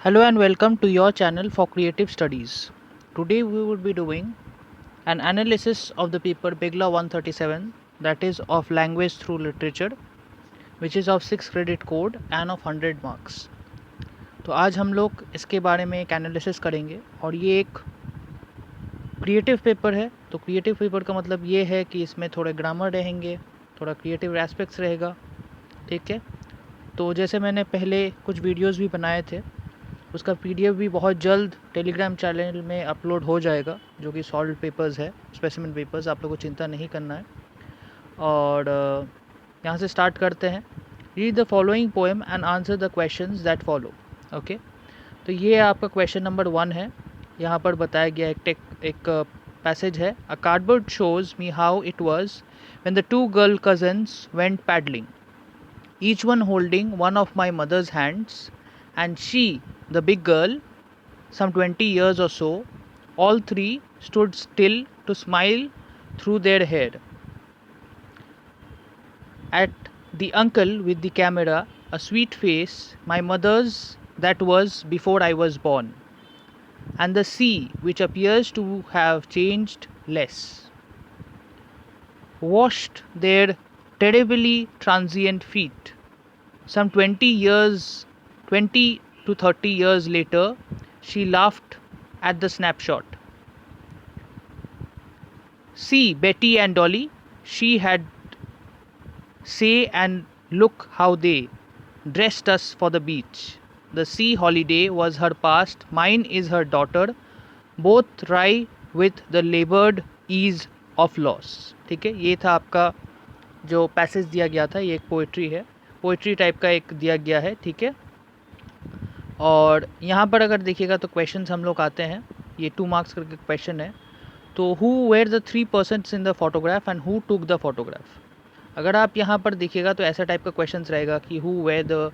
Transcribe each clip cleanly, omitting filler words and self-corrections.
Hello and welcome to your channel for creative studies. Today we will be doing an analysis of the paper Bigla 137, that is of language through literature, which is of 6 credit code and of 100 marks. तो आज हम लोग इसके बारे में एक analysis करेंगे और ये एक क्रिएटिव पेपर है। तो क्रिएटिव पेपर का मतलब ये है कि इसमें थोड़े ग्रामर रहेंगे, थोड़ा क्रिएटिव एस्पेक्ट्स रहेगा, ठीक है। तो जैसे मैंने पहले कुछ वीडियोस भी बनाए थे, उसका पीडीएफ भी बहुत जल्द टेलीग्राम चैनल में अपलोड हो जाएगा, जो कि सॉल्व पेपर्स है, स्पेसिमेन पेपर्स। आप लोगों को चिंता नहीं करना है। और यहाँ से स्टार्ट करते हैं। Read the following poem and answer the questions that follow. Okay, तो ये आपका क्वेश्चन नंबर 1 है। यहाँ पर बताया गया एक पैसेज है। A cardboard shows me how it was when the two girl cousins went paddling, each one holding one of my mother's hands, and she, the big girl, some 20 years or so, all three stood still to smile through their hair at the uncle with the camera, a sweet face, my mother's that was before I was born, and the sea, which appears to have changed less, washed their terribly transient feet. Some 20 to 30 years later, she laughed at the snapshot. See, Betty and Dolly, she had say and look how they dressed us for the beach. The sea holiday was her past, mine is her daughter, both wry with the labored ease of loss. ठीक है, ये था आपका जो passage दिया गया था। ये एक पोइट्री है, पोइट्री टाइप का एक दिया गया है, ठीक है। और यहाँ पर अगर देखिएगा तो क्वेश्चंस हम लोग आते हैं। ये 2 मार्क्स करके क्वेश्चन है। तो who were the 3 persons in the photograph and who took the photograph. अगर आप यहाँ पर देखिएगा तो ऐसा टाइप का क्वेश्चंस रहेगा कि who were the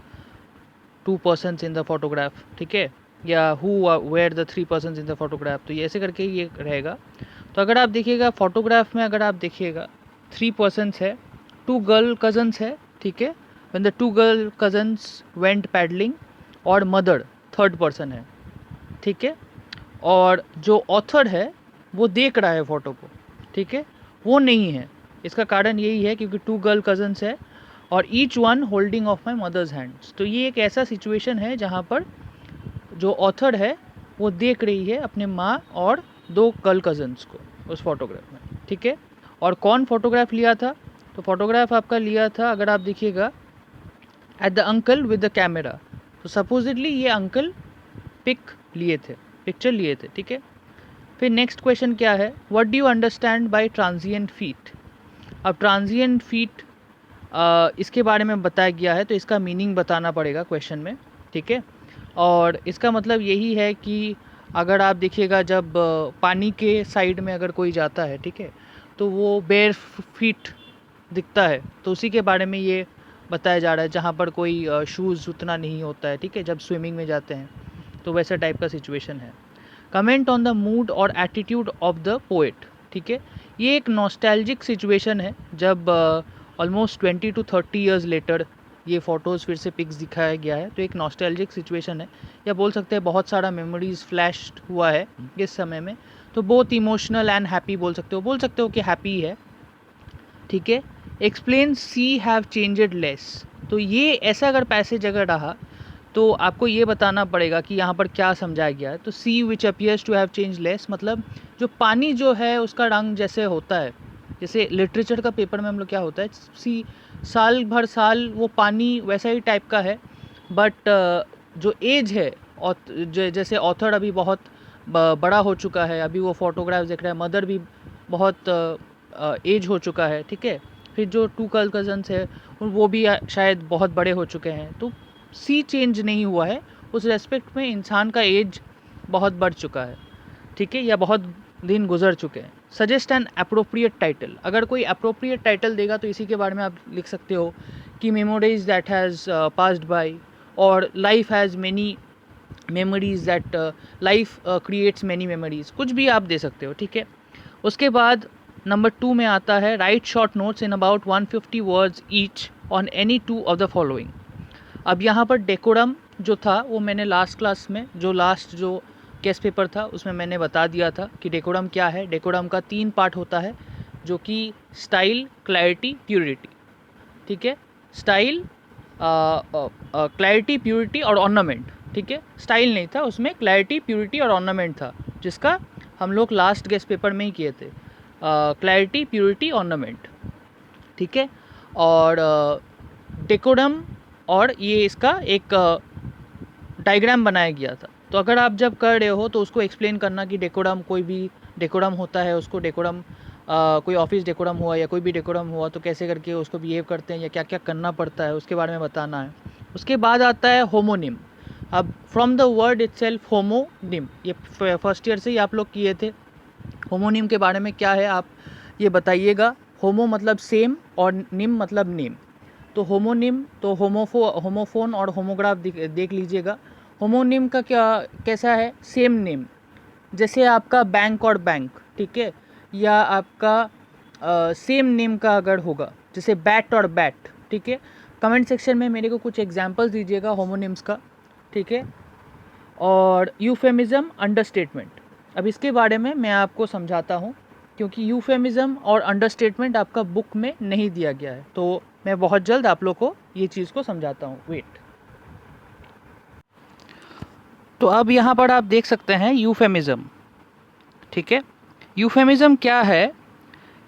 2 persons in the photograph, ठीक है, या who were the 3 persons in the photograph. तो ये ऐसे करके ये रहेगा। तो अगर आप देखिएगा फोटोग्राफ में, अगर आप देखिएगा 3 पर्सन्स है, 2 गर्ल कजन्स है, ठीक है। When the 2 girl cousins went paddling, और मदर 3rd पर्सन है, ठीक है। और जो ऑथर है वो देख रहा है फ़ोटो को, ठीक है, वो नहीं है। इसका कारण यही है क्योंकि 2 गर्ल कजन्स है और each one holding of my mother's hands. तो ये एक ऐसा सिचुएशन है जहाँ पर जो ऑथर है वो देख रही है अपने माँ और 2 गर्ल कजन्स को उस फोटोग्राफ में, ठीक है। और कौन फोटोग्राफ लिया था? तो फोटोग्राफ आपका लिया था, अगर आप देखिएगा, at the uncle with the camera. तो सपोजिटली ये अंकल पिक्चर लिए थे, ठीक है। फिर नेक्स्ट क्वेश्चन क्या है? What do you understand by transient feet. अब ट्रांजिएंट फीट इसके बारे में बताया गया है, तो इसका मीनिंग बताना पड़ेगा क्वेश्चन में, ठीक है। और इसका मतलब यही है कि अगर आप देखिएगा, जब पानी के साइड में अगर कोई जाता है, ठीक है, तो वो बेयर फीट दिखता है, तो उसी के बारे में ये बताया जा रहा है, जहाँ पर कोई शूज़ उतना नहीं होता है, ठीक है, जब स्विमिंग में जाते हैं। तो वैसा टाइप का सिचुएशन है। कमेंट ऑन द मूड और एटीट्यूड ऑफ द पोएट, ठीक है। ये एक नॉस्टैल्जिक सिचुएशन है, जब ऑलमोस्ट 20 to 30 ईयर्स लेटर ये फ़ोटोज़ फिर से पिक्स दिखाया गया है। तो एक नॉस्टैल्जिक सिचुएशन है, या बोल सकते हैं बहुत सारा मेमोरीज फ्लैश हुआ है इस समय में। तो बहुत इमोशनल एंड हैप्पी बोल सकते हो कि हैप्पी है, ठीक है। Explain see have changed less. तो ये ऐसा अगर पैसेज अगर रहा तो आपको ये बताना पड़ेगा कि यहाँ पर क्या समझाया गया है। तो sea which appears to have changeless, मतलब जो पानी जो है उसका रंग जैसे होता है, जैसे लिटरेचर का पेपर में हम लोग क्या होता है, सी साल भर साल वो पानी वैसा ही टाइप का है। बट जो एज है, जैसे ऑथर अभी बहुत बड़ा हो चुका है, अभी वो फोटोग्राफ देख रहा है, मदर भी बहुत एज हो चुका है, ठीक है। फिर जो 2 गर्ल कजन्स है वो भी शायद बहुत बड़े हो चुके हैं। तो सी चेंज नहीं हुआ है, उस रेस्पेक्ट में इंसान का एज बहुत बढ़ चुका है, ठीक है, या बहुत दिन गुजर चुके हैं। Suggest an appropriate title. अगर कोई अप्रोप्रिएट टाइटल देगा तो इसी के बारे में आप लिख सकते हो कि memories that has passed by, और life has many memories, that life creates many memories, कुछ भी आप दे सकते हो, ठीक है। उसके बाद नंबर 2 में आता है, right short notes in about 150 words each on any 2 of the following. अब यहाँ पर डेकोरम जो था वो मैंने लास्ट क्लास में जो केस पेपर था उसमें मैंने बता दिया था कि डेकोरम क्या है। डेकोरम का 3 पार्ट होता है, जो कि स्टाइल, क्लैरिटी, प्योरिटी। ठीक है, स्टाइल, क्लैरिटी, प्योरिटी और ऑर्नामेंट। ठीक है, स्टाइल नहीं था उसमें, क्लैरिटी, प्योरिटी और ऑर्नामेंट था, जिसका हम लोग लास्ट गेस्ट पेपर में ही किए थे। Clarity, purity, ornament. ठीक है, और डेकोरम और ये इसका एक डायग्राम बनाया गया था। तो अगर आप जब कर रहे हो तो उसको एक्सप्लेन करना कि डेकोरम, कोई भी डेकोरम होता है उसको डेकोरम, कोई ऑफिस डेकोरम हुआ या कोई भी डेकोरम हुआ तो कैसे करके उसको बिहेव करते हैं या क्या क्या करना पड़ता है उसके बारे में बताना है। उसके बाद आता है होमोनिम। अब from the word itself homonym, ये फर्स्ट ईयर से ही आप लोग किए थे। होमोनिम के बारे में क्या है आप ये बताइएगा। होमो मतलब सेम और निम मतलब नेम। तो होमोनिम तो होमोफोन और होमोग्राफ देख लीजिएगा। होमोनिम का क्या कैसा है, सेम नेम, जैसे आपका बैंक और बैंक। ठीक है, या आपका सेम नेम का अगर होगा, जैसे बैट और बैट। ठीक है, कमेंट सेक्शन में मेरे को कुछ एग्जांपल्स दीजिएगा होमोनिम्स का। ठीक है, और यूफेमिज्म, अंडरस्टेटमेंट। अब इसके बारे में मैं आपको समझाता हूँ, क्योंकि यूफेमिज्म और अंडरस्टेटमेंट आपका बुक में नहीं दिया गया है, तो मैं बहुत जल्द आप लोग को ये चीज़ को समझाता हूँ। वेट। तो अब यहाँ पर आप देख सकते हैं यूफेमिज्म। ठीक है, यूफेमिज्म क्या है?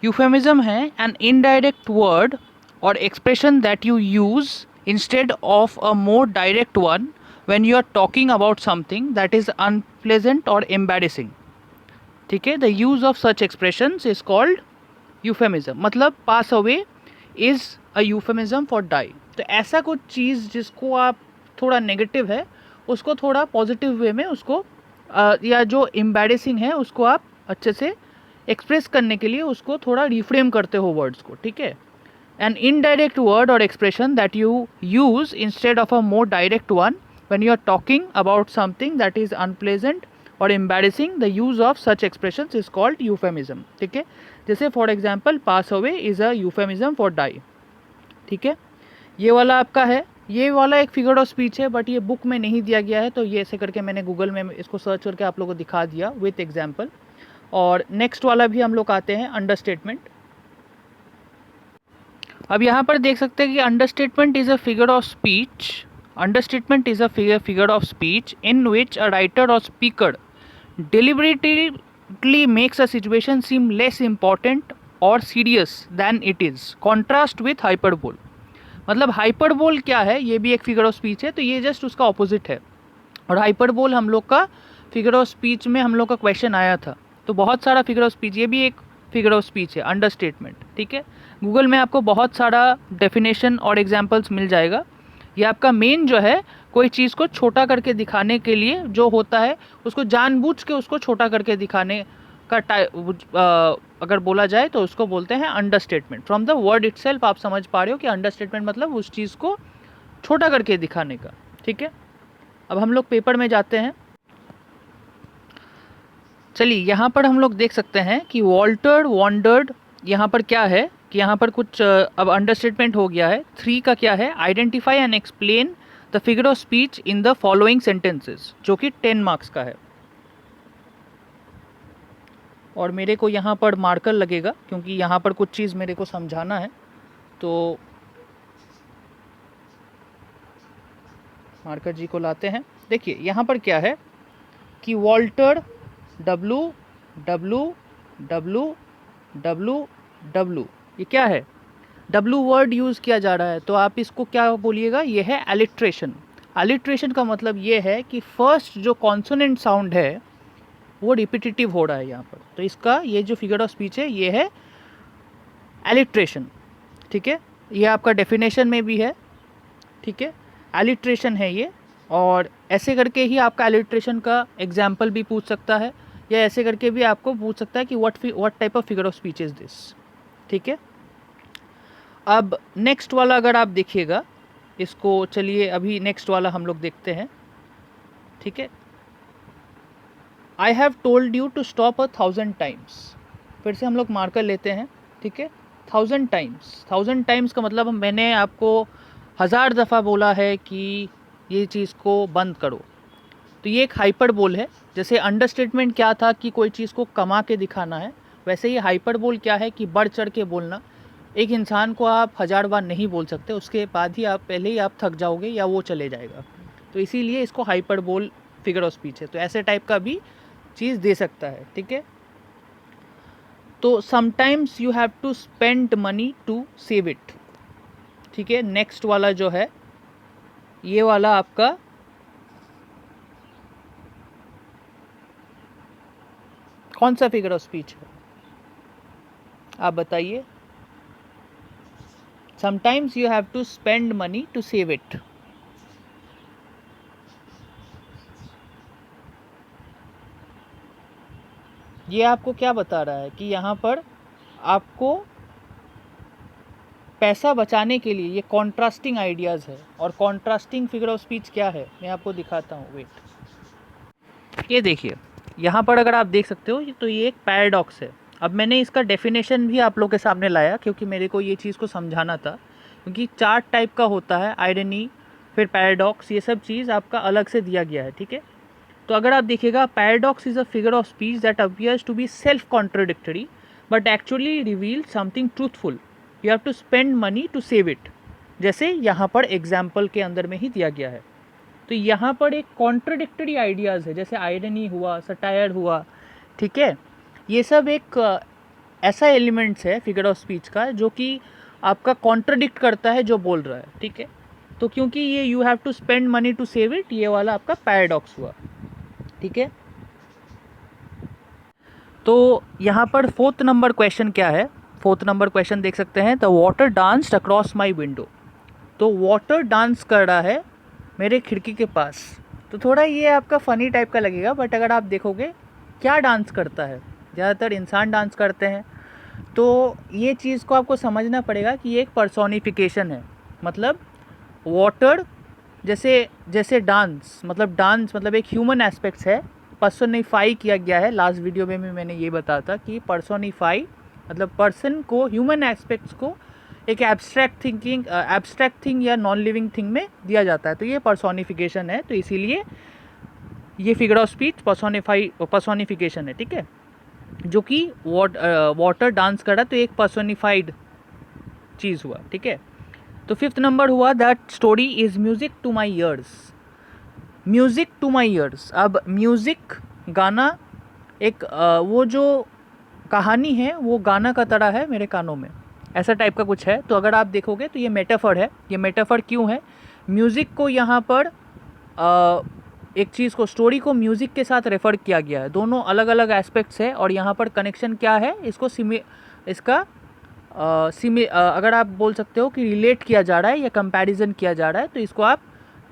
यूफेमिज्म है एन इनडायरेक्ट वर्ड और expression that you use instead of a more direct one when you are talking about something that is unpleasant or embarrassing. ठीक है, the use of such expressions is called euphemism. मतलब pass away is a euphemism for die. तो ऐसा कुछ चीज़ जिसको आप थोड़ा negative है उसको थोड़ा पॉजिटिव वे में उसको या जो एम्बैरेसिंग है उसको आप अच्छे से एक्सप्रेस करने के लिए उसको थोड़ा रिफ्रेम करते हो वर्ड्स को। ठीक है, an indirect word or expression that you use instead of a more direct one when you are talking about something that is unpleasant or embarrassing. The use of such expressions is called euphemism. ठीक है, जैसे for example pass away is a euphemism for die. ठीक है, ये वाला आपका है, ये वाला एक फिगर ऑफ स्पीच है, बट ये बुक में नहीं दिया गया है, तो ये ऐसे करके मैंने गूगल में इसको सर्च करके आप लोगों को दिखा दिया विथ एग्जाम्पल। और नेक्स्ट वाला भी हम लोग आते हैं, अंडरस्टेटमेंट। अब यहाँ पर देख सकते हैं कि understatement is a figure of speech. Understatement is a figure of speech in which a writer और speaker deliberately makes a situation seem less important or serious than it is. Contrast with hyperbole. मतलब hyperbole क्या है, ये भी एक figure of speech है, तो ये जस्ट उसका ऑपोजिट है। और हाइपरबोल हम लोग का फिगर ऑफ स्पीच में हम लोग का क्वेश्चन आया था, तो बहुत सारा फिगर ऑफ स्पीच, ये भी एक फिगर ऑफ स्पीच है, अंडरस्टेटमेंट। ठीक है, गूगल में आपको बहुत सारा डेफिनेशन और एग्जांपल्स मिल जाएगा। ये आपका मेन जो है, कोई चीज़ को छोटा करके दिखाने के लिए जो होता है उसको जानबूझ के उसको छोटा करके दिखाने का अगर बोला जाए तो उसको बोलते हैं understatement. From the word itself आप समझ पा रहे हो कि अंडरस्टेटमेंट मतलब उस चीज़ को छोटा करके दिखाने का। ठीक है, अब हम लोग पेपर में जाते हैं। चलिए, यहाँ पर हम लोग देख सकते हैं कि वॉल्टर वॉन्डर्ड, यहाँ पर क्या है कि यहाँ पर कुछ अब अंडरस्टेटमेंट हो गया है। 3 का क्या है, identify and explain the figure of speech in the following sentences, जो कि 10 मार्क्स का है। और मेरे को यहाँ पर मार्कर लगेगा क्योंकि यहाँ पर कुछ चीज़ मेरे को समझाना है, तो मार्कर जी को लाते हैं। देखिए यहाँ पर क्या है कि Walter W W W W W, ये क्या है, W वर्ड यूज़ किया जा रहा है, तो आप इसको क्या बोलिएगा, ये है एलिट्रेशन। एलिट्रेशन का मतलब ये है कि फर्स्ट जो कॉन्सोनेंट साउंड है वो रिपीटेटिव हो रहा है यहाँ पर, तो इसका ये जो फिगर ऑफ स्पीच है ये है एलिट्रेशन। ठीक है, ये आपका डेफिनेशन में भी है। ठीक है, एलिट्रेशन है ये, और ऐसे करके ही आपका एलिट्रेशन का एग्जाम्पल भी पूछ सकता है, या ऐसे करके भी आपको पूछ सकता है कि what type of figure of speech is this. ठीक है, अब नेक्स्ट वाला अगर आप देखिएगा इसको, चलिए अभी नेक्स्ट वाला हम लोग देखते हैं। ठीक है, I have told you to stop 1000 times. फिर से हम लोग मार्कर लेते हैं। ठीक है, 1000 टाइम्स का मतलब मैंने आपको 1000 दफ़ा बोला है कि ये चीज़ को बंद करो। तो ये एक हाइपरबोल है। जैसे अंडरस्टेटमेंट क्या था कि कोई चीज़ को कमा के दिखाना है, वैसे ही हाइपरबोल क्या है कि बढ़ चढ़ के बोलना। एक इंसान को आप 1000 बार नहीं बोल सकते, उसके बाद ही आप पहले ही आप थक जाओगे या वो चले जाएगा। तो इसीलिए इसको हाइपरबोल फिगर ऑफ स्पीच है। तो ऐसे टाइप का भी चीज़ दे सकता है, ठीक है। तो sometimes you have to spend money to save it, ठीक है। नेक्स्ट वाला जो है ये वाला आपका कौन सा फिगर ऑफ स्पीच है, आप बताइए। Sometimes you have to spend money to save it. ये आपको क्या बता रहा है कि यहाँ पर आपको पैसा बचाने के लिए ये कॉन्ट्रास्टिंग आइडियाज़ है। और कॉन्ट्रास्टिंग फिगर ऑफ स्पीच क्या है मैं आपको दिखाता हूँ, वेट। ये देखिए यहाँ पर अगर आप देख सकते हो तो ये एक पैराडॉक्स है। अब मैंने इसका डेफिनेशन भी आप लोग के सामने लाया क्योंकि मेरे को ये चीज़ को समझाना था, क्योंकि 4 टाइप का होता है, आयरनी, फिर पैराडॉक्स, ये सब चीज़ आपका अलग से दिया गया है, ठीक है। तो अगर आप देखिएगा, paradox is a figure of speech that appears to be self contradictory but actually reveal something truthful. You have to spend money to save it, जैसे यहाँ पर एग्जाम्पल के अंदर में ही दिया गया है। तो यहाँ पर एक कॉन्ट्रोडिक्टरी आइडियाज़ है, जैसे आयरनी हुआ, सटायर हुआ, ठीक है। ये सब एक ऐसा एलिमेंट्स है फिगर ऑफ स्पीच का जो कि आपका कॉन्ट्रडिक्ट करता है जो बोल रहा है, ठीक है। तो क्योंकि ये you have to spend money to save it, ये वाला आपका पैराडॉक्स हुआ, ठीक है। तो यहाँ पर 4th नंबर क्वेश्चन क्या है, 4th नंबर क्वेश्चन देख सकते हैं। The water danced across my window. तो वाटर डांस कर रहा है मेरे खिड़की के पास। तो थोड़ा ये आपका फ़नी टाइप का लगेगा, बट अगर आप देखोगे क्या डांस करता है, ज़्यादातर इंसान डांस करते हैं। तो ये चीज़ को आपको समझना पड़ेगा कि ये एक पर्सोनिफिकेशन है। मतलब वाटर जैसे डांस मतलब एक ह्यूमन एस्पेक्ट्स है, पर्सोनिफाई किया गया है। लास्ट वीडियो में भी मैंने ये बताया था कि पर्सोनिफाई मतलब पर्सन को, ह्यूमन एस्पेक्ट्स को एक एब्स्ट्रैक्ट थिंग या नॉन लिविंग थिंग में दिया जाता है। तो ये पर्सोनिफिकेशन है, तो इसीलिए ये फिगर ऑफ स्पीच पर्सोनिफिकेशन है, ठीक है। जो कि वाटर डांस कर रहा, तो एक पर्सोनिफाइड चीज़ हुआ, ठीक है। तो 5th नंबर हुआ that story is music to my ears. Music to my ears. अब म्यूज़िक गाना एक वो जो कहानी है वो गाना का तरह है मेरे कानों में, ऐसा टाइप का कुछ है। तो अगर आप देखोगे तो ये मेटाफर है। ये मेटाफर क्यों है? म्यूज़िक को यहाँ पर एक चीज़ को, स्टोरी को म्यूज़िक के साथ रेफ़र किया गया है। दोनों अलग अलग एस्पेक्ट्स है और यहाँ पर कनेक्शन क्या है, इसका अगर आप बोल सकते हो कि रिलेट किया जा रहा है या कंपैरिजन किया जा रहा है, तो इसको आप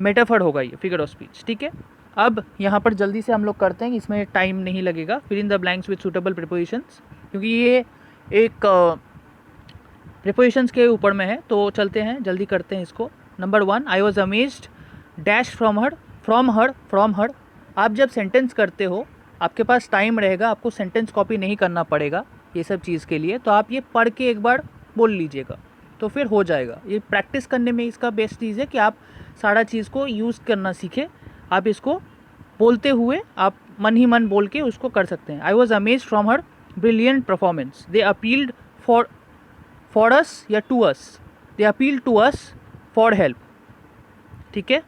मेटाफर होगा ये फिगर ऑफ स्पीच, ठीक है। अब यहाँ पर जल्दी से हम लोग करते हैं, इसमें टाइम नहीं लगेगा। Fill in the blanks with suitable prepositions, क्योंकि ये एक प्रीपोजिशंस के ऊपर में है। तो चलते हैं, जल्दी करते हैं इसको। Number 1, I was amazed dash from her. आप जब सेंटेंस करते हो आपके पास टाइम रहेगा, आपको सेंटेंस कॉपी नहीं करना पड़ेगा ये सब चीज़ के लिए। तो आप ये पढ़ के एक बार बोल लीजिएगा तो फिर हो जाएगा। ये प्रैक्टिस करने में इसका बेस्ट चीज़ है कि आप सारा चीज़ को यूज़ करना सीखें। आप इसको बोलते हुए आप मन ही मन बोल के उसको कर सकते हैं। I was amazed from her brilliant performance. They appealed for us या to us, they appeal to us for help, ठीक है।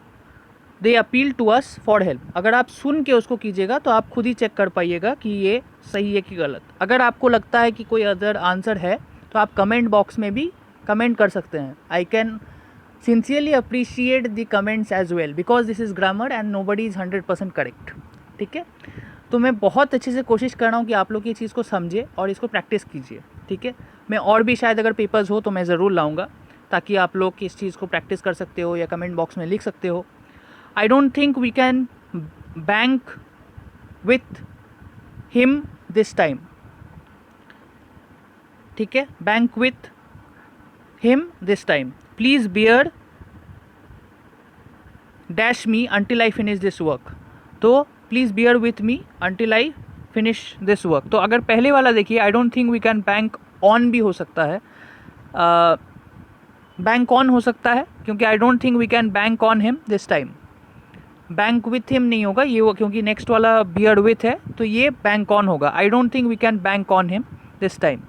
They appeal to us for help. अगर आप सुन के उसको कीजिएगा तो आप खुद ही चेक कर पाइएगा कि ये सही है कि गलत। अगर आपको लगता है कि कोई अदर आंसर है तो आप कमेंट बॉक्स में भी कमेंट कर सकते हैं। I can sincerely appreciate the comments as well because this is grammar and nobody is 100% correct, ठीक है। तो मैं बहुत अच्छे से कोशिश कर रहा हूँ कि आप लोग ये चीज़ को समझे और इसको प्रैक्टिस कीजिए, ठीक है। मैं और भी शायद अगर पेपर्स हो तो मैं ज़रूर लाऊंगा ताकि आप लोग इस चीज़ को प्रैक्टिस कर सकते हो या कमेंट बॉक्स में लिख सकते हो। I don't think we can bank with him this time, ठीक है। Bank with him this time. Please bear dash me until I finish this work. तो please bear with me until I finish this work. तो अगर पहले वाला देखिए, I don't think we can bank on भी हो सकता है, बैंक ऑन हो सकता है, क्योंकि I don't think we can bank on him this time, bank with him नहीं होगा ये, वो क्योंकि नेक्स्ट वाला बियर्ड विथ है, तो ये बैंक ऑन होगा। I don't think we can bank on him this time.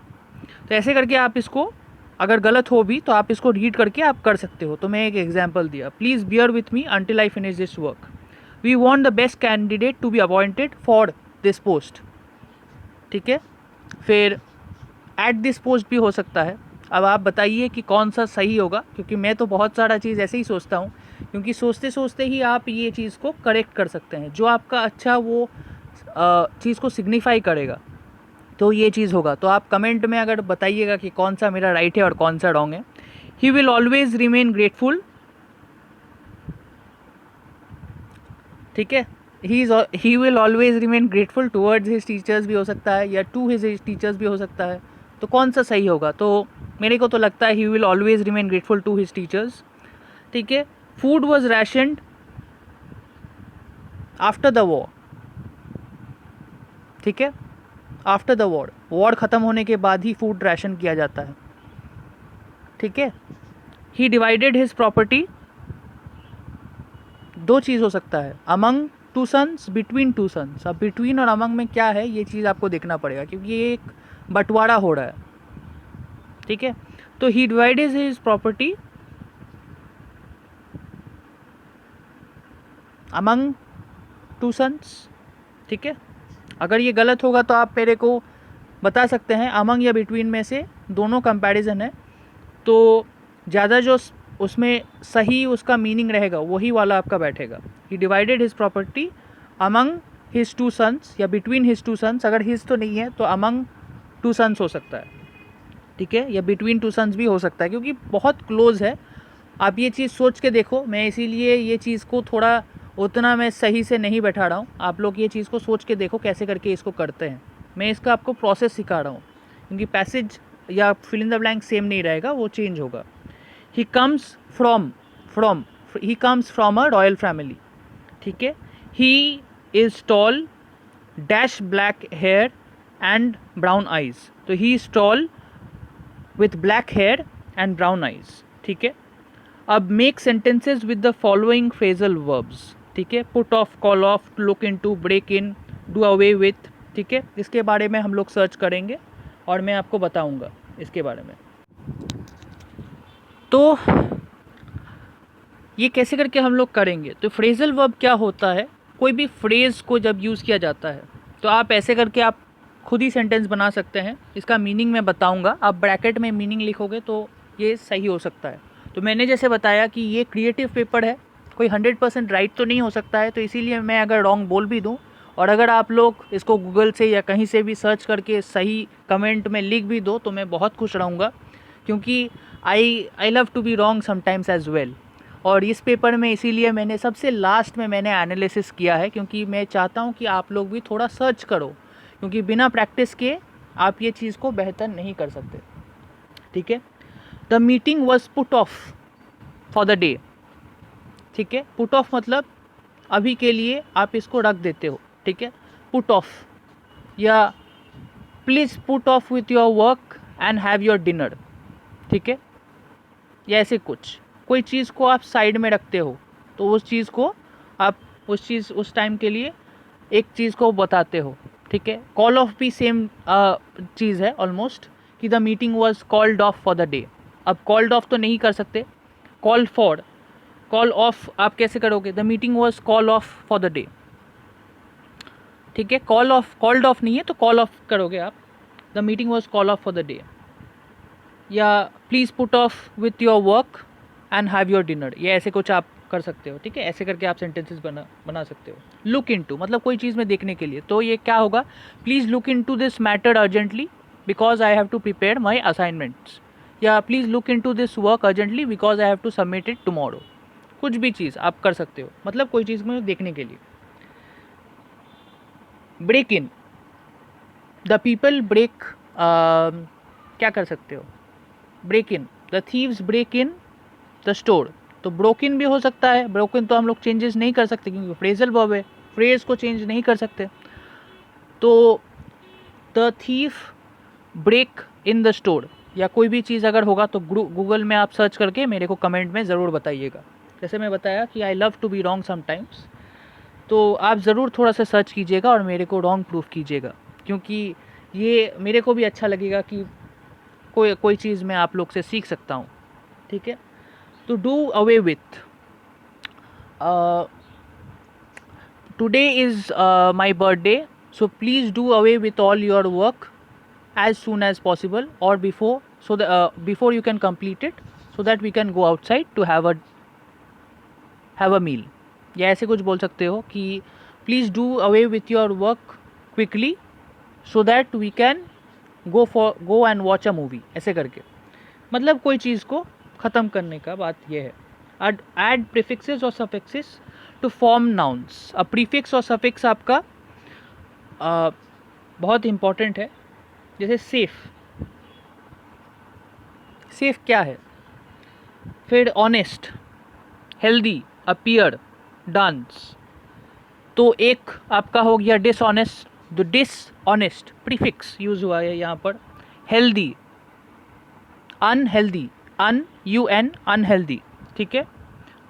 तो ऐसे करके आप इसको, अगर गलत हो भी तो आप इसको रीड करके आप कर सकते हो। तो मैं एक एग्जाम्पल दिया, please bear with me until I finish this work, we want the best candidate to be appointed for this post. ठीक है, फिर एट दिस पोस्ट भी हो सकता है। अब आप बताइए कि कौन सा सही होगा, क्योंकि मैं तो बहुत सारा चीज़ ऐसे ही सोचता हूँ, क्योंकि सोचते सोचते ही आप ये चीज़ को करेक्ट कर सकते हैं। जो आपका अच्छा वो चीज़ को सिग्निफाई करेगा तो ये चीज़ होगा। तो आप कमेंट में अगर बताइएगा कि कौन सा मेरा राइट है और कौन सा रॉन्ग है। He will always remain grateful, ठीक है, he will always remain grateful towards his teachers भी हो सकता है, या टू हिज टीचर्स भी हो सकता है। तो कौन सा सही होगा? तो मेरे को तो लगता है he will always remain grateful to his teachers. ठीक है, food was rationed after the war. ठीक है, आफ्टर द वॉर, वॉर ख़त्म होने के बाद ही फूड रैशन किया जाता है। ठीक है, ही डिवाइडेड हिज प्रॉपर्टी, दो चीज़ हो सकता है, among two sons, between two sons. अब बिटवीन और अमंग में क्या है ये चीज़ आपको देखना पड़ेगा, क्योंकि ये एक बंटवारा हो रहा है। ठीक है, तो he divided his property among two sons. ठीक है, अगर ये गलत होगा तो आप मेरे को बता सकते हैं, अमंग या बिटवीन में से दोनों कंपैरिजन है, तो ज़्यादा जो उसमें सही उसका मीनिंग रहेगा वही वाला आपका बैठेगा। He divided his property among his two sons, या बिटवीन हिज टू सन्स। अगर हिज तो नहीं है तो अमंग टू सन्स हो सकता है। ठीक है, या बिटवीन टू सन्स भी हो सकता है, क्योंकि बहुत क्लोज है। आप ये चीज़ सोच के देखो, मैं इसीलिए ये चीज़ को थोड़ा उतना मैं सही से नहीं बैठा रहा हूँ। आप लोग ये चीज़ को सोच के देखो कैसे करके इसको करते हैं। मैं इसका आपको प्रोसेस सिखा रहा हूँ, क्योंकि पैसेज या fill in the blank same नहीं रहेगा, वो चेंज होगा। He comes from a royal family. ठीक है, he is tall dash black hair and brown eyes. तो he is tall with black hair and brown eyes. ठीक है, अब make sentences with the following phrasal verbs. ठीक है, put off, call off, look into, break in, do away with. ठीक है, इसके बारे में हम लोग सर्च करेंगे और मैं आपको बताऊंगा इसके बारे में। तो ये कैसे करके हम लोग करेंगे? तो फ्रेजल वर्ब क्या होता है? कोई भी फ्रेज़ को जब यूज़ किया जाता है तो आप ऐसे करके आप खुद ही सेंटेंस बना सकते हैं। इसका मीनिंग मैं बताऊंगा, आप ब्रैकेट में मीनिंग लिखोगे तो ये सही हो सकता है। तो मैंने जैसे बताया कि ये क्रिएटिव पेपर है, कोई 100% राइट तो नहीं हो सकता है, तो इसीलिए मैं अगर रॉन्ग बोल भी दूँ, और अगर आप लोग इसको गूगल से या कहीं से भी सर्च करके सही कमेंट में लिख भी दो तो मैं बहुत खुश रहूँगा, क्योंकि I love to be wrong sometimes as well. और इस पेपर में इसीलिए मैंने सबसे लास्ट में मैंने एनालिसिस किया है, क्योंकि मैं चाहता हूँ कि आप लोग भी थोड़ा सर्च करो, क्योंकि बिना प्रैक्टिस के आप ये चीज़ को बेहतर नहीं कर सकते। ठीक है, the meeting was put off for the day. ठीक है, पुट ऑफ मतलब अभी के लिए आप इसको रख देते हो। ठीक है, पुट ऑफ, या please put off with your work and have your dinner. ठीक है, या ऐसे कुछ कोई चीज़ को आप साइड में रखते हो तो उस चीज़ को आप उस टाइम के लिए एक चीज़ को बताते हो। ठीक है, कॉल ऑफ भी सेम चीज़ है ऑलमोस्ट, कि the meeting was called off for the day. अब कॉल्ड ऑफ तो नहीं कर सकते, कॉल ऑफ आप कैसे करोगे? The meeting was call off for the day. ठीक है, कॉल्ड ऑफ नहीं है तो कॉल ऑफ करोगे आप, the meeting was call off for the day. या please put off with your work and have your dinner, ये ऐसे कुछ आप कर सकते हो। ठीक है, ऐसे करके आप सेंटेंसेस बना सकते हो। लुक इनटू मतलब कोई चीज़ में देखने के लिए, तो ये क्या होगा? Please look into this matter urgently because I have to prepare my assignments, या please look into this work urgently because I have to submit it tomorrow. कुछ भी चीज़ आप कर सकते हो, मतलब कोई चीज़ में देखने के लिए। Break in, the people break, क्या कर सकते हो? Break in, the thieves break in the store. तो ब्रोकन भी हो सकता है, ब्रोकन तो हम लोग चेंजेस नहीं कर सकते क्योंकि फ्रेजल वर्ब है, फ्रेज को चेंज नहीं कर सकते। तो the thief break in the store, या कोई भी चीज़ अगर होगा तो गूगल में आप सर्च करके मेरे को कमेंट में ज़रूर बताइएगा। जैसे मैं बताया कि I love to be wrong sometimes, तो आप ज़रूर थोड़ा सा सर्च कीजिएगा और मेरे को रॉन्ग प्रूफ कीजिएगा, क्योंकि ये मेरे को भी अच्छा लगेगा कि कोई चीज़ मैं आप लोग से सीख सकता हूँ, ठीक है। तो do away with, today is my birthday, so please do away with all your work as soon as possible or before, so that before you can complete it, so that we can go outside to have a meal, या ऐसे कुछ बोल सकते हो कि please do away with your work quickly so that we can go and watch a movie, ऐसे करके मतलब कोई चीज़ को ख़त्म करने का बात ये है। add prefixes और suffixes to form nouns। अब prefix और suffix आपका बहुत इम्पॉर्टेंट है। जैसे सेफ, सेफ क्या है, फिर ऑनेस्ट, हेल्दी, अपीयर, डांस। तो एक आपका हो गया डिसऑनेस्ट, तो डिसऑनेस्ट प्रीफिक्स यूज हुआ है यहाँ पर। हेल्दी, अनहेल्दी, UN अनहेल्दी, ठीक है।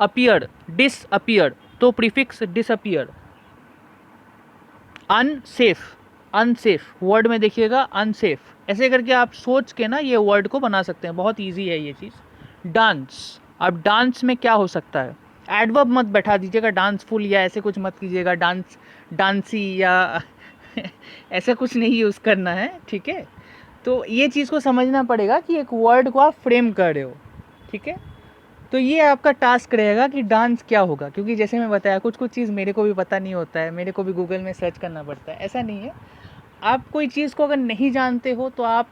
अपीयर, डिसअपीयर, तो prefix disappear. Unsafe, unsafe word में देखिएगा अनसेफ, ऐसे करके आप सोच के ना ये वर्ड को बना सकते हैं, बहुत इजी है ये चीज़। डांस, अब डांस में क्या हो सकता है, एडवर्ब मत बैठा दीजिएगा, डांसफुल या ऐसे कुछ मत कीजिएगा, डांसी या ऐसा कुछ नहीं यूज़ करना है, ठीक है। तो ये चीज़ को समझना पड़ेगा कि एक वर्ड को आप फ्रेम कर रहे हो, ठीक है। तो ये आपका टास्क रहेगा कि डांस क्या होगा, क्योंकि जैसे मैं बताया कुछ चीज़ मेरे को भी पता नहीं होता है, मेरे को भी गूगल में सर्च करना पड़ता है, ऐसा नहीं है। आप कोई चीज़ को अगर नहीं जानते हो तो आप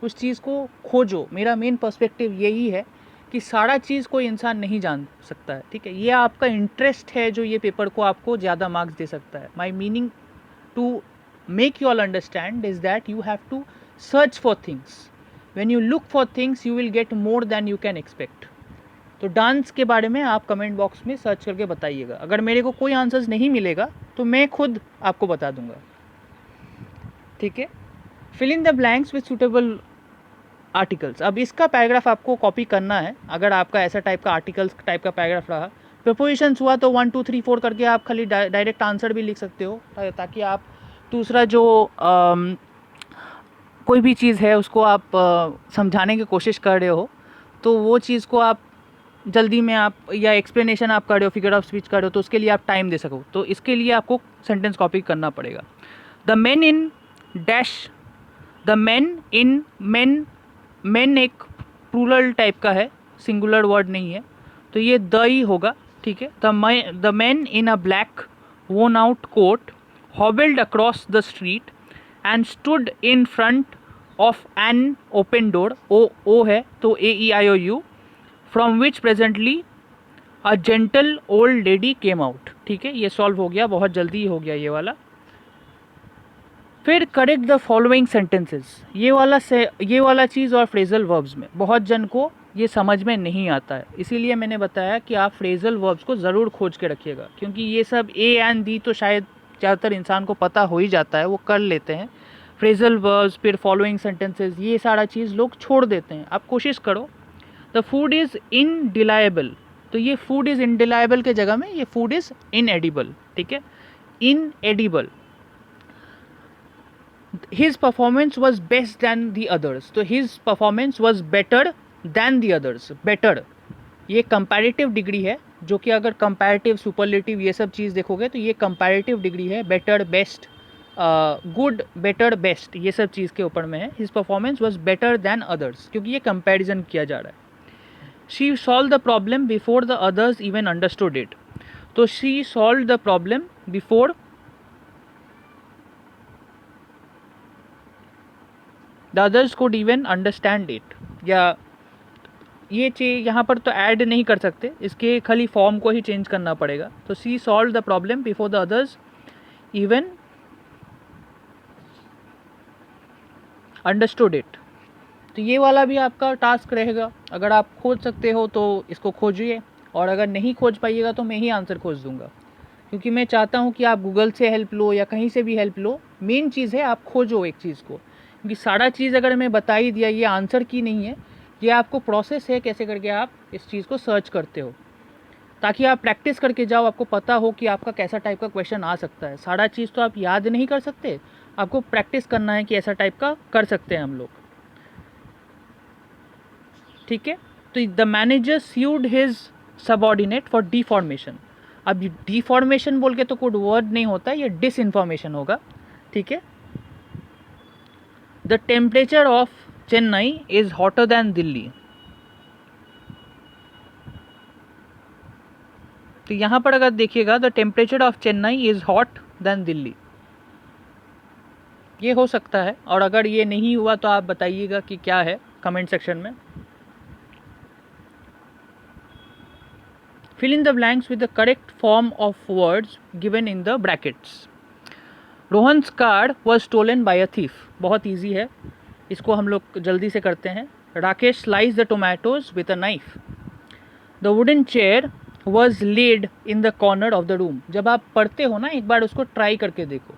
उस चीज़ को खोजो। मेरा मेन पर्सपेक्टिव यही है कि सारा चीज़ कोई इंसान नहीं जान सकता है, ठीक है। ये आपका इंटरेस्ट है जो ये पेपर को आपको ज़्यादा मार्क्स दे सकता है। My meaning to make you all understand is that you have to search for things, when you look for things you will get more than you can expect. तो डांस के बारे में आप कमेंट बॉक्स में search करके बताइएगा। अगर मेरे को कोई आंसर्स नहीं मिलेगा तो मैं खुद आपको बता दूंगा, ठीक है। Fill in the blanks with suitable articles. अब इसका पैराग्राफ आपको कॉपी करना है। अगर आपका ऐसा टाइप का आर्टिकल्स टाइप का पैराग्राफ रहा, प्रपोजिशंस हुआ तो 1 2 3 4 करके आप खाली डायरेक्ट आंसर भी लिख सकते हो, ताकि आप दूसरा जो कोई भी चीज़ है उसको आप समझाने की कोशिश कर रहे हो तो वो चीज़ को आप जल्दी में आप, या एक्सप्लेनेशन आप कर रहे हो, फिगर ऑफ स्पीच कर रहे हो, तो उसके लिए आप टाइम दे सको। तो इसके लिए आपको सेंटेंस कॉपी करना पड़ेगा। The man in dash, the man in man एक प्लूरल टाइप का है, सिंगुलर वर्ड नहीं है, तो ये द ही होगा, ठीक है। The man in a black worn out coat hobbled across the street and stood in front of an open door. ओ है तो AEIOU, from which presently a gentle old lady came out, ठीक है। ये solve हो गया, बहुत जल्दी हो गया ये वाला। फिर करेक्ट द फॉलोइंग सेंटेंसेस। ये वाला चीज़ और फ्रेजल वर्ब्स में बहुत जन को ये समझ में नहीं आता है, इसीलिए मैंने बताया कि आप फ्रेजल वर्ब्स को ज़रूर खोज के रखिएगा, क्योंकि ये सब A एंड D तो शायद ज़्यादातर इंसान को पता हो ही जाता है, वो कर लेते हैं। फ्रेजल वर्ब्स, फिर फॉलोइंग सेंटेंसेस, ये सारा चीज़ लोग छोड़ देते हैं। आप कोशिश करो। द फूड इज़ इनडिलायबल, तो ये फूड इज़ इनडिलायबल के जगह में ये फूड इज़ इनएडिबल, ठीक है, इनएडिबल। His performance was best than the others, तो his performance was better than the others। better ये कंपैरेटिव डिग्री है, जो कि अगर कंपैरेटिव, सुपरलेटिव ये सब चीज़ देखोगे तो ये कंपैरेटिव डिग्री है। Better, best, good, better, best, ये सब चीज़ के ऊपर में है। His performance was better than others, क्योंकि ये कंपैरिजन किया जा रहा है। She solve the problem before the others even understood it, तो she solve the problem before the others could even understand it. या ये चीज़ यहाँ पर तो ऐड नहीं कर सकते, इसके खाली फॉर्म को ही चेंज करना पड़ेगा। तो she solve the problem before the others even understood it. तो ये वाला भी आपका टास्क रहेगा। अगर आप खोज सकते हो तो इसको खोजिए, और अगर नहीं खोज पाइएगा तो मैं ही आंसर खोज दूंगा, क्योंकि मैं चाहता हूँ कि आप गूगल से हेल्प लो या कहीं से भी हेल्प लो। मेन चीज़ है आप खोजो एक चीज़ को, क्योंकि सारा चीज़ अगर मैं बता ही दिया, ये आंसर की नहीं है, ये आपको प्रोसेस है कैसे करके आप इस चीज़ को सर्च करते हो। ताकि आप प्रैक्टिस करके जाओ, आपको पता हो कि आपका कैसा टाइप का क्वेश्चन आ सकता है। सारा चीज़ तो आप याद नहीं कर सकते, आपको प्रैक्टिस करना है कि ऐसा टाइप का कर सकते हैं हम लोग, ठीक है। तो the manager sued his subordinate for deformation. अब डिफॉर्मेशन बोल के तो कोई वर्ड नहीं होता, ये डिस इन्फॉर्मेशन होगा, ठीक है। The temperature of Chennai is hotter than Delhi. तो यहाँ पर अगर देखिएगा, the temperature of Chennai is hot than Delhi, ये हो सकता है। और अगर ये नहीं हुआ तो आप बताइएगा कि क्या है कमेंट सेक्शन में। Fill in the blanks with the correct form of words given in the brackets. Rohan's card was stolen by a thief, बहुत ईजी है, इसको हम लोग जल्दी से करते हैं। Rakesh slice the tomatoes with a knife. The wooden chair was laid in the corner of the room. जब आप पढ़ते हो ना, एक बार उसको ट्राई करके देखो,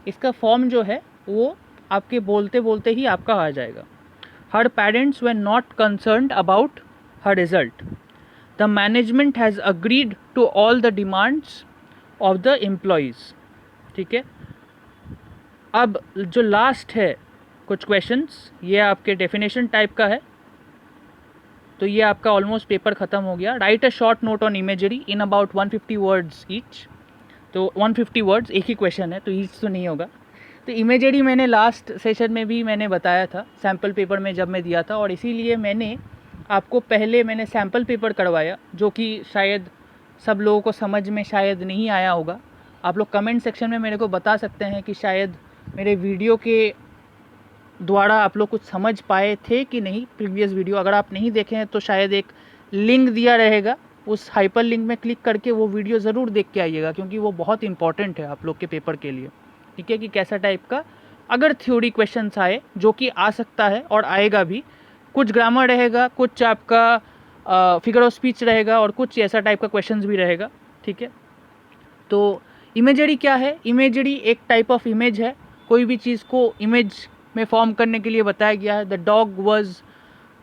इसका फॉर्म जो है वो आपके बोलते बोलते ही आपका आ जाएगा। Her parents were not concerned about her result. The management has agreed to all the demands of the employees, ठीक है। अब जो लास्ट है कुछ क्वेश्चंस, ये आपके डेफिनेशन टाइप का है, तो ये आपका ऑलमोस्ट पेपर ख़त्म हो गया। Right a short note on imagery in about 150 words each. तो 150 वर्ड्स, एक ही क्वेश्चन है तो ईच तो नहीं होगा। तो इमेजरी मैंने लास्ट सेशन में भी मैंने बताया था, सैम्पल पेपर में जब मैं दिया था, और इसीलिए मैंने आपको पहले मैंने सैम्पल पेपर करवाया, जो कि शायद सब लोगों को समझ में शायद नहीं आया होगा। आप लोग कमेंट सेक्शन में मेरे को बता सकते हैं कि शायद मेरे वीडियो के द्वारा आप लोग कुछ समझ पाए थे कि नहीं। प्रीवियस वीडियो अगर आप नहीं देखे हैं तो शायद एक लिंक दिया रहेगा, उस हाइपर लिंक में क्लिक करके वो वीडियो ज़रूर देख के आइएगा, क्योंकि वो बहुत इंपॉर्टेंट है आप लोग के पेपर के लिए, ठीक है। कि कैसा टाइप का अगर थ्योरी क्वेश्चंस आए, जो कि आ सकता है और आएगा भी, कुछ ग्रामर रहेगा, कुछ आपका फिगर ऑफ स्पीच रहेगा, और कुछ ऐसा टाइप का क्वेश्चंस भी रहेगा, ठीक है। तो इमेजरी क्या है? इमेजरी एक टाइप ऑफ इमेज है, कोई भी चीज़ को इमेज में फॉर्म करने के लिए बताया गया है। द डॉग वॉज,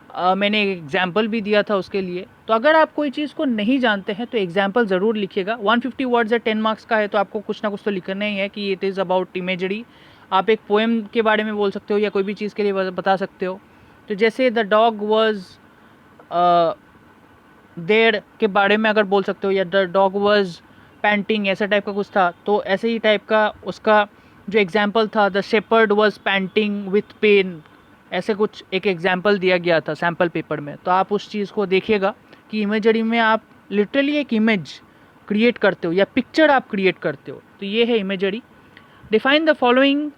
मैंने एक एग्जाम्पल भी दिया था उसके लिए। तो अगर आप कोई चीज़ को नहीं जानते हैं तो एग्जाम्पल ज़रूर लिखिएगा। 150 वर्ड्स है, 10 मार्क्स का है, तो आपको कुछ ना कुछ तो लिखना ही है कि इट इज़ अबाउट इमेजरी। आप एक पोएम के बारे में बोल सकते हो या कोई भी चीज़ के लिए बता सकते हो। तो जैसे द डॉग वॉज देयर के बारे में अगर बोल सकते हो, या द डॉग वॉज पैंटिंग, ऐसा टाइप का कुछ था, तो ऐसे ही टाइप का उसका जो एग्जाम्पल था, the shepherd was painting with pen, ऐसे कुछ एक एग्जाम्पल दिया गया था सैम्पल पेपर में। तो आप उस चीज़ को देखिएगा कि इमेजरी में आप लिटरली एक इमेज क्रिएट करते हो या पिक्चर आप क्रिएट करते हो, तो ये है imagery. Define the following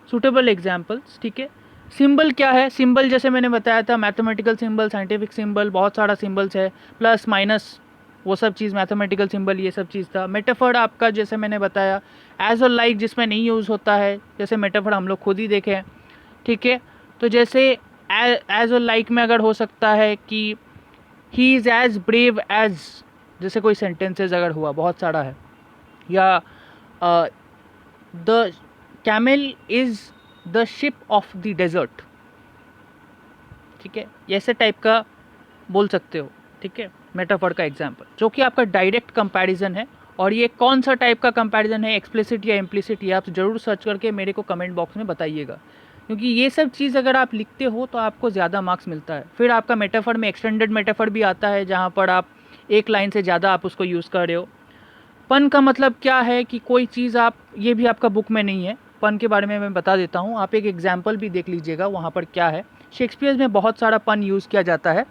suitable examples, ठीक है। सिंबल क्या है? सिंबल जैसे मैंने बताया था, मैथमेटिकल सिंबल, साइंटिफिक सिंबल, बहुत सारा सिंबल्स है, प्लस माइनस, वो सब चीज़, मैथमेटिकल सिंबल, ये सब चीज़ था। मेटाफर आपका जैसे मैंने बताया, एज और लाइक जिसमें नहीं यूज़ होता है, जैसे मेटाफर हम लोग खुद ही देखें, ठीक है। तो जैसे एज और लाइक में अगर हो सकता है कि he is as brave as, जैसे कोई सेंटेंसेज अगर हुआ, बहुत सारा है, या the camel is the ship of the desert, ठीक है, ऐसे टाइप का बोल सकते हो, ठीक है। मेटाफर का एग्जाम्पल जो कि आपका डायरेक्ट कंपैरिजन है, और ये कौन सा टाइप का कंपैरिजन है, एक्सप्लिसिट या इम्प्लिसिट, ये आप ज़रूर सर्च करके मेरे को कमेंट बॉक्स में बताइएगा, क्योंकि ये सब चीज़ अगर आप लिखते हो तो आपको ज़्यादा मार्क्स मिलता है। फिर आपका मेटाफर में एक्सटेंडेड मेटाफर भी आता है, जहाँ पर आप एक लाइन से ज़्यादा आप उसको यूज़ कर रहे हो। पन का मतलब क्या है कि कोई चीज़ आप, ये भी आपका बुक में नहीं है, पन के बारे में मैं बता देता हूँ, आप एक एग्जाम्पल भी देख लीजिएगा वहाँ पर क्या है। शेक्सपियर में बहुत सारा पन यूज़ किया जाता है,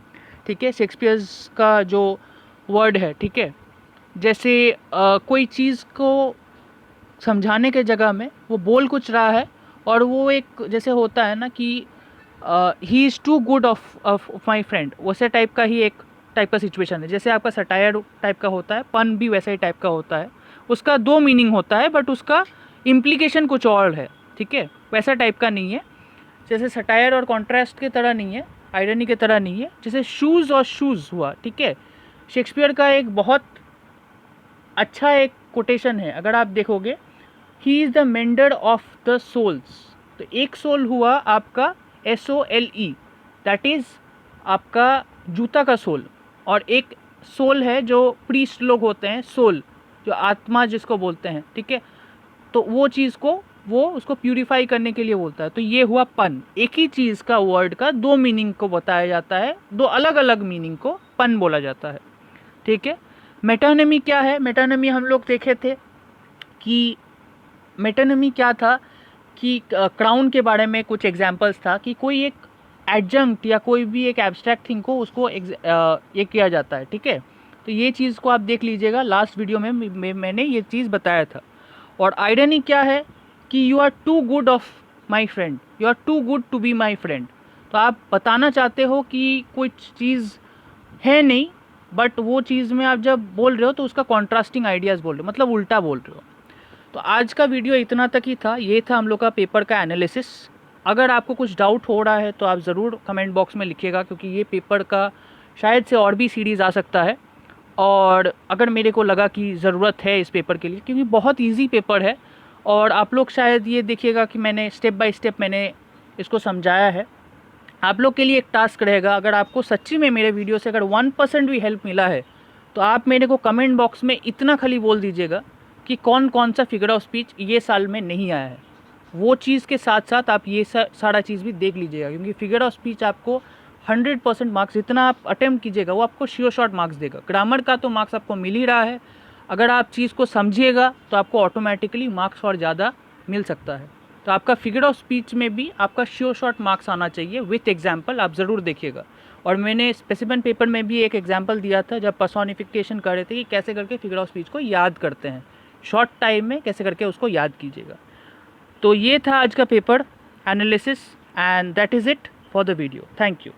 ठीक है। शेक्सपियर का जो वर्ड है, ठीक है, जैसे कोई चीज़ को समझाने के जगह में वो बोल कुछ रहा है, और वो एक जैसे होता है ना कि he is too good of my friend, वैसे टाइप का ही एक टाइप का सिचुएशन है। जैसे आपका सटायर टाइप का होता है, पन भी वैसा ही टाइप का होता है, उसका दो मीनिंग होता है, बट उसका इम्प्लीकेशन कुछ और है, ठीक है, वैसा टाइप का नहीं है। जैसे सटायर और कॉन्ट्रास्ट की तरह नहीं है, आयरनी की तरह नहीं है। जैसे शूज़ और शूज़ हुआ, ठीक है, शेक्सपियर का एक बहुत अच्छा एक कोटेशन है, अगर आप देखोगे, he is the mender of the souls. तो एक सोल हुआ आपका SOLE, दैट इज़ आपका जूता का सोल, और एक सोल है, जो प्रीस्ट लोग होते हैं, सोल जो आत्मा जिसको बोलते हैं, ठीक है, तो वो चीज़ को वो उसको प्यूरिफाई करने के लिए बोलता है। तो ये हुआ पन, एक ही चीज़ का वर्ड का दो मीनिंग को बताया जाता है, दो अलग अलग मीनिंग को पन बोला जाता है, ठीक है। मेटानिमी क्या है? मेटानिमी हम लोग देखे थे कि मेटानिमी क्या था कि क्राउन के बारे में कुछ एग्जांपल्स था कि कोई एक एडजंक्ट या कोई भी एक एब्स्ट्रैक्ट थिंग को उसको ये किया जाता है, ठीक है। तो ये चीज़ को आप देख लीजिएगा, लास्ट वीडियो में मैंने ये चीज़ बताया था। और आइडनी क्या है कि you are too good of my friend, you are too good to be my friend. तो आप बताना चाहते हो कि कुछ चीज़ है नहीं, बट वो चीज़ में आप जब बोल रहे हो तो उसका कॉन्ट्रास्टिंग आइडियाज़ बोल रहे हो, मतलब उल्टा बोल रहे हो। तो आज का वीडियो इतना तक ही था, ये था हम लोग का पेपर का एनालिसिस। अगर आपको कुछ डाउट हो रहा है तो आप ज़रूर कमेंट बॉक्स में लिखिएगा, क्योंकि ये पेपर का शायद से और भी सीरीज़ आ सकता है। और अगर मेरे को लगा कि ज़रूरत है इस पेपर के लिए, क्योंकि बहुत इजी पेपर है, और आप लोग शायद ये देखिएगा कि मैंने स्टेप बाय स्टेप मैंने इसको समझाया है। आप लोग के लिए एक टास्क रहेगा, अगर आपको सच्ची में मेरे वीडियो से अगर 1% भी हेल्प मिला है तो आप मेरे को कमेंट बॉक्स में इतना खाली बोल दीजिएगा कि कौन कौन सा फिगर ऑफ स्पीच ये साल में नहीं आया है। वो चीज़ के साथ साथ आप ये सारा चीज़ भी देख लीजिएगा, क्योंकि फिगर ऑफ स्पीच आपको 100% मार्क्स, जितना आप अटेम्प्ट कीजिएगा वो आपको श्योर शॉर्ट मार्क्स देगा। ग्रामर का तो मार्क्स आपको मिल ही रहा है, अगर आप चीज़ को समझिएगा तो आपको ऑटोमेटिकली मार्क्स और ज़्यादा मिल सकता है। तो आपका फिगर ऑफ स्पीच में भी आपका श्योर शॉर्ट मार्क्स आना चाहिए विथ एग्जाम्पल, आप ज़रूर देखिएगा। और मैंने स्पेसिफिक पेपर में भी एक एग्जाम्पल दिया था जब पर्सोनिफिकेशन कर रहे थे कि कैसे करके फिगर ऑफ स्पीच को याद करते हैं, शॉर्ट टाइम में कैसे करके उसको याद कीजिएगा। तो ये था आज का paper analysis, and that is it for the video. Thank you.